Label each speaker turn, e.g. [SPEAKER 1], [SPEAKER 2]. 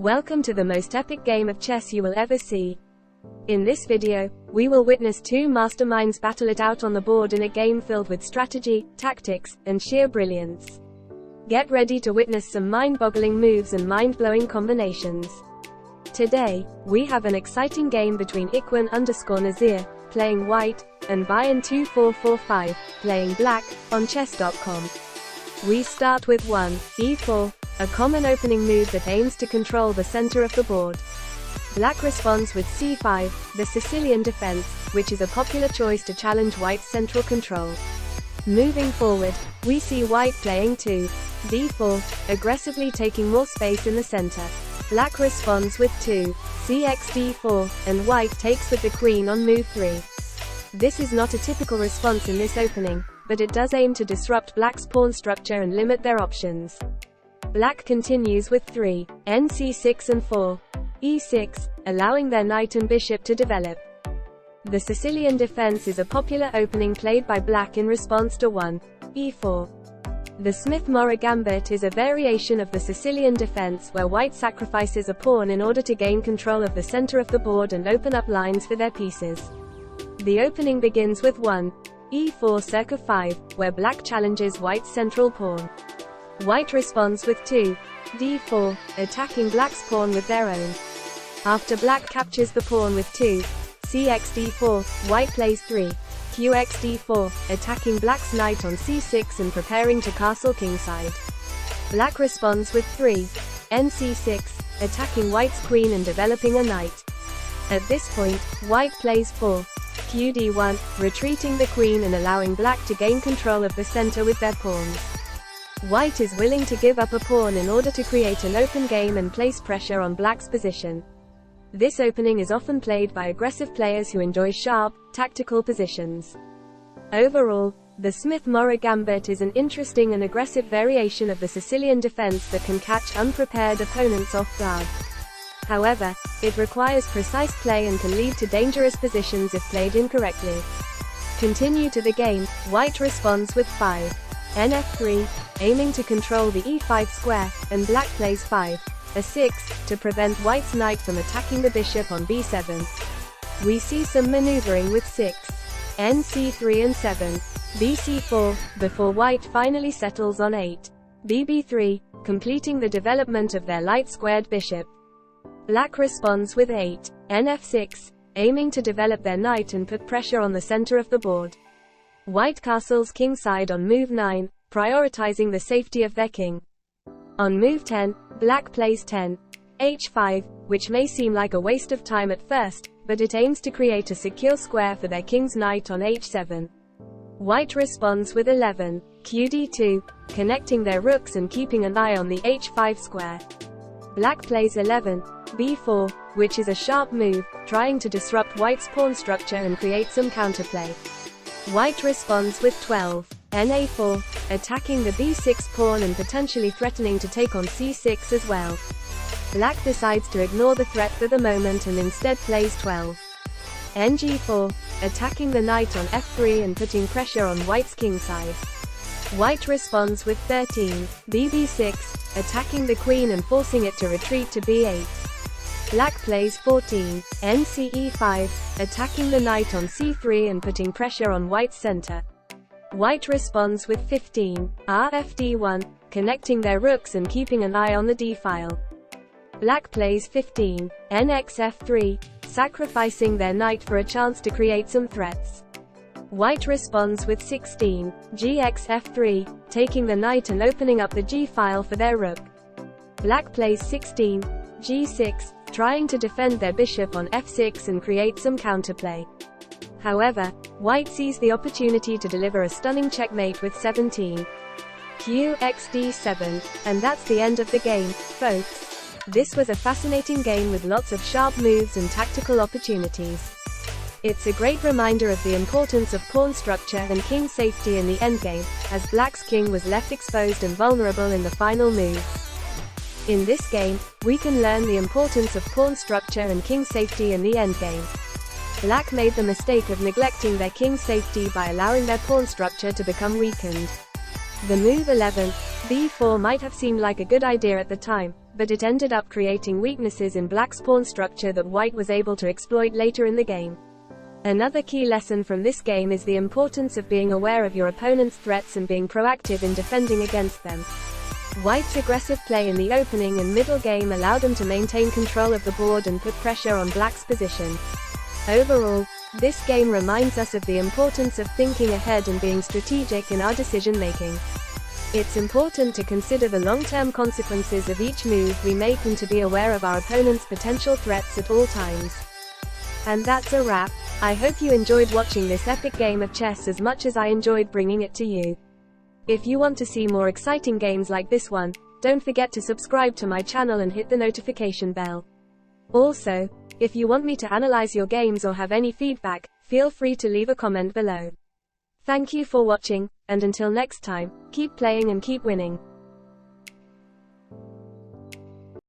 [SPEAKER 1] Welcome to the most epic game of chess you will ever see. In this video, we will witness two masterminds battle it out on the board in a game filled with strategy, tactics, and sheer brilliance. Get ready to witness some mind-boggling moves and mind-blowing combinations. Today, we have an exciting game between Ikwan_Nazir, playing white, and Bayan2445, playing black, on chess.com. We start with 1, e4, a common opening move that aims to control the center of the board. Black responds with c5, the Sicilian defense, which is a popular choice to challenge white's central control. Moving forward, we see white playing 2, d4, aggressively taking more space in the center. Black responds with 2, cx d4, and white takes with the queen on move 3. This is not a typical response in this opening, but it does aim to disrupt black's pawn structure and limit their options. Black continues with 3, nc6 and 4, e6, allowing their knight and bishop to develop. The Sicilian defense is a popular opening played by black in response to 1, e4. The Smith-Morra Gambit is a variation of the Sicilian defense where white sacrifices a pawn in order to gain control of the center of the board and open up lines for their pieces. The opening begins with 1, e4 circa 5, where black challenges white's central pawn. White responds with 2, d4, attacking black's pawn with their own. After black captures the pawn with 2, cx d4, white plays 3, qx d4, attacking black's knight on c6 and preparing to castle kingside. Black responds with 3, nc6, attacking white's queen and developing a knight. At this point, white plays 4, qd1, retreating the queen and allowing black to gain control of the center with their pawns. White is willing to give up a pawn in order to create an open game and place pressure on black's position. This opening is often played by aggressive players who enjoy sharp, tactical positions. Overall, the Smith-Morra Gambit is an interesting and aggressive variation of the Sicilian defense that can catch unprepared opponents off guard. However, it requires precise play and can lead to dangerous positions if played incorrectly. Continue to the game, white responds with 5, nf3, aiming to control the e5 square, and black plays 5, a6, to prevent white's knight from attacking the bishop on b7. We see some maneuvering with 6, nc3 and 7, bc4, before white finally settles on 8, bb3, completing the development of their light-squared bishop. Black responds with 8, nf6, aiming to develop their knight and put pressure on the center of the board. White castles kingside on move 9, prioritizing the safety of their king. On move 10, black plays 10, h5, which may seem like a waste of time at first, but it aims to create a secure square for their king's knight on h7. White responds with 11, qd2, connecting their rooks and keeping an eye on the h5 square. Black plays 11, b4, which is a sharp move, trying to disrupt white's pawn structure and create some counterplay. White responds with 12, na4, attacking the b6 pawn and potentially threatening to take on c6 as well. Black decides to ignore the threat for the moment and instead plays 12, ng4, attacking the knight on f3 and putting pressure on white's kingside. White responds with 13, bb6, attacking the queen and forcing it to retreat to b8. Black plays 14, nce5, attacking the knight on c3 and putting pressure on white's center. White responds with 15, rfd1, connecting their rooks and keeping an eye on the d-file. Black plays 15, nxf3, sacrificing their knight for a chance to create some threats. White responds with 16, gxf3, taking the knight and opening up the g-file for their rook. Black plays 16, g6, trying to defend their bishop on f6 and create some counterplay. However, white sees the opportunity to deliver a stunning checkmate with 17, qxd7, and that's the end of the game, folks. This was a fascinating game with lots of sharp moves and tactical opportunities. It's a great reminder of the importance of pawn structure and king safety in the endgame, as black's king was left exposed and vulnerable in the final move. In this game, we can learn the importance of pawn structure and king safety in the endgame. Black made the mistake of neglecting their king safety by allowing their pawn structure to become weakened. The move 11, b4 might have seemed like a good idea at the time, but it ended up creating weaknesses in black's pawn structure that white was able to exploit later in the game. Another key lesson from this game is the importance of being aware of your opponent's threats and being proactive in defending against them. White's aggressive play in the opening and middle game allowed him to maintain control of the board and put pressure on black's position. Overall, this game reminds us of the importance of thinking ahead and being strategic in our decision-making. It's important to consider the long-term consequences of each move we make and to be aware of our opponent's potential threats at all times. And that's a wrap. I hope you enjoyed watching this epic game of chess as much as I enjoyed bringing it to you. If you want to see more exciting games like this one, don't forget to subscribe to my channel and hit the notification bell. Also, if you want me to analyze your games or have any feedback, feel free to leave a comment below. Thank you for watching, and until next time, keep playing and keep winning.